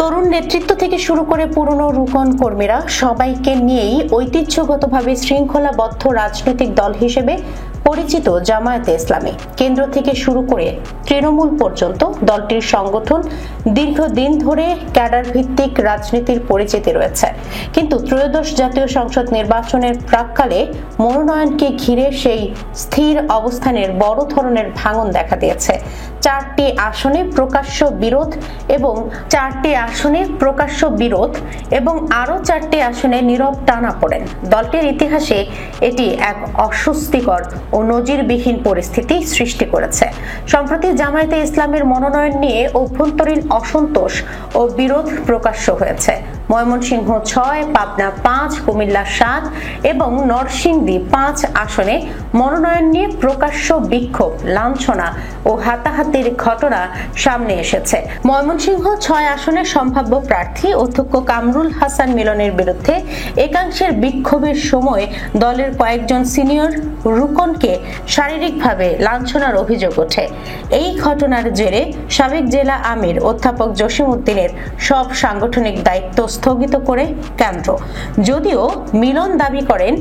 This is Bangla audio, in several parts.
তরুণ নেতৃত্ব থেকে শুরু করে পুরনো রুকন কর্মীরা সবাইকে নিয়েই ঐতিহ্যগতভাবে শৃঙ্খলাবদ্ধ রাজনৈতিক দল হিসেবে পরিচিত জামায়াতে ইসলামী। কেন্দ্র থেকে শুরু করে তৃণমূল পর্যন্ত দলটির সংগঠন দীর্ঘদিন ধরে ক্যাডার ভিত্তিক রাজনীতির পরিচিতি রয়েছে, কিন্তু ত্রয়োদশ জাতীয় সংসদ নির্বাচনের প্রাক্কালে মনোনয়নকে ঘিরে সেই স্থির অবস্থানের বড় ধরনের ভাঙন দেখা দিয়েছে। চারটি আসনে প্রকাশ্য বিরোধ এবং আরো চারটি আসনে নীরব টানাপোড়েন। দলটির ইতিহাসে এটি এক অস্বস্তিকর ও নজিরবিহীন পরিস্থিতি সৃষ্টি করেছে। সম্প্রতি জামায়াতে ইসলামের মনোনয়ন নিয়ে অভ্যন্তরীণ অসন্তোষ ও বিরোধ প্রকাশ্য হয়েছে। ময়মনসিংহ ৬, পাবনা ৫, কুমিল্লা ৭ এবং নরসিংদী ৫ আসনে মনোনয়ন নিয়ে প্রকাশ্য বিক্ষোভ, লাঞ্ছনা ও হাতাহাতির ঘটনা সামনে এসেছে। ময়মনসিংহ ৬ আসনের সম্ভাব্য প্রার্থী অধ্যক্ষ কামরুল হাসান মিলনের বিরুদ্ধে একাংশের বিক্ষোভের সময় দলের কয়েকজন সিনিয়র রুকনকে শারীরিকভাবে লাঞ্ছনার অভিযোগ ওঠে। এই ঘটনার জেরে সাবেক জেলা আমির অধ্যাপক জসিম উদ্দিনের সব সাংগঠনিক দায়িত্ব স্থগিত করে কেন্দ্র। যদিও মিলন দাবি করেন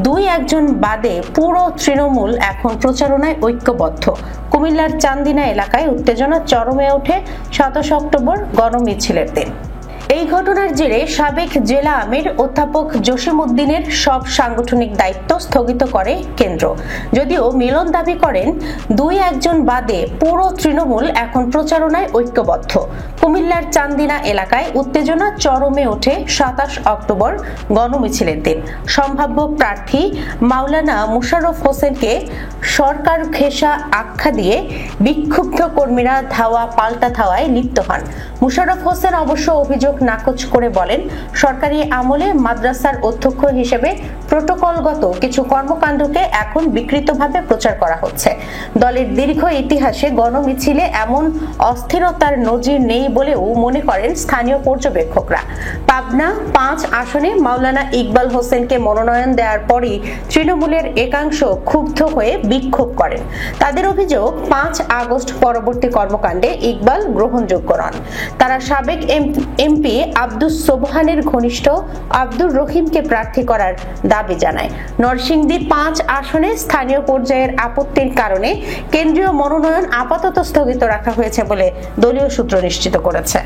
২-১ বাদে পুরো তৃণমূল এখন প্রচারণায় ঐক্যবদ্ধ। কুমিল্লার চান্দিনা এলাকায় উত্তেজনা চরমে ওঠে ২৭ অক্টোবর গণমিছিলের দিন। এই ঘটনার জেরে সাবেক জেলা আমির অধ্যাপক জসিম উদ্দিনের সব সাংগঠনিক দায়িত্ব স্থগিত করে কেন্দ্র। যদিও মিলন দাবি করেন ২-১ বাদে পুরো তৃণমূল এখন প্রচারণায় ঐক্যবদ্ধ। কুমিল্লার চান্দিনা এলাকায় উত্তেজনা চরমে ওঠে ২৭ অক্টোবর গণমিছিলের দিন। সম্ভাব্য প্রার্থী মাওলানা মুশাররফ হোসেনকে সরকার ঘেঁষা আখ্যা দিয়ে বিক্ষুব্ধ কর্মীরা ধাওয়া পাল্টা ধাওয়ায় লিপ্ত হন। মুশাররফ হোসেন অবশ্য অভিযোগ নাকচ করে বলেন, সরকারি আমলে মাদ্রাসার অধ্যক্ষ হিসেবে প্রটোকলগত কিছু কর্মকাণ্ডকে এখন বিকৃতভাবে প্রচার করা হচ্ছে। দলের দীর্ঘ ইতিহাসে গণমিছিলে এমন অস্থিরতার নজির নেই বলেও মনে করেন স্থানীয় পর্যবেক্ষকরা। পাবনা ৫ আসনে মাওলানা ইকবাল হোসেনকে মনোনয়ন দেওয়ার পরই তৃণমূলের একাংশ ক্ষুব্ধ হয়ে বিক্ষোভ করেন। তাদের অভিযোগ ৫ আগস্ট পরবর্তী কর্মকাণ্ডে ইকবাল গ্রহণযোগ্য নন। তারা সাবেক এমপি আব্দুস সোবহানের ঘনিষ্ঠ আব্দুর রহিমকে প্রার্থী করার দাবি জানায়। নরসিংদী ৫ আসনে স্থানীয় পর্যায়ের আপত্তির কারণে কেন্দ্রীয় মনোনয়ন আপাতত স্থগিত রাখা হয়েছে বলে দলীয় সূত্র নিশ্চিত করেছে।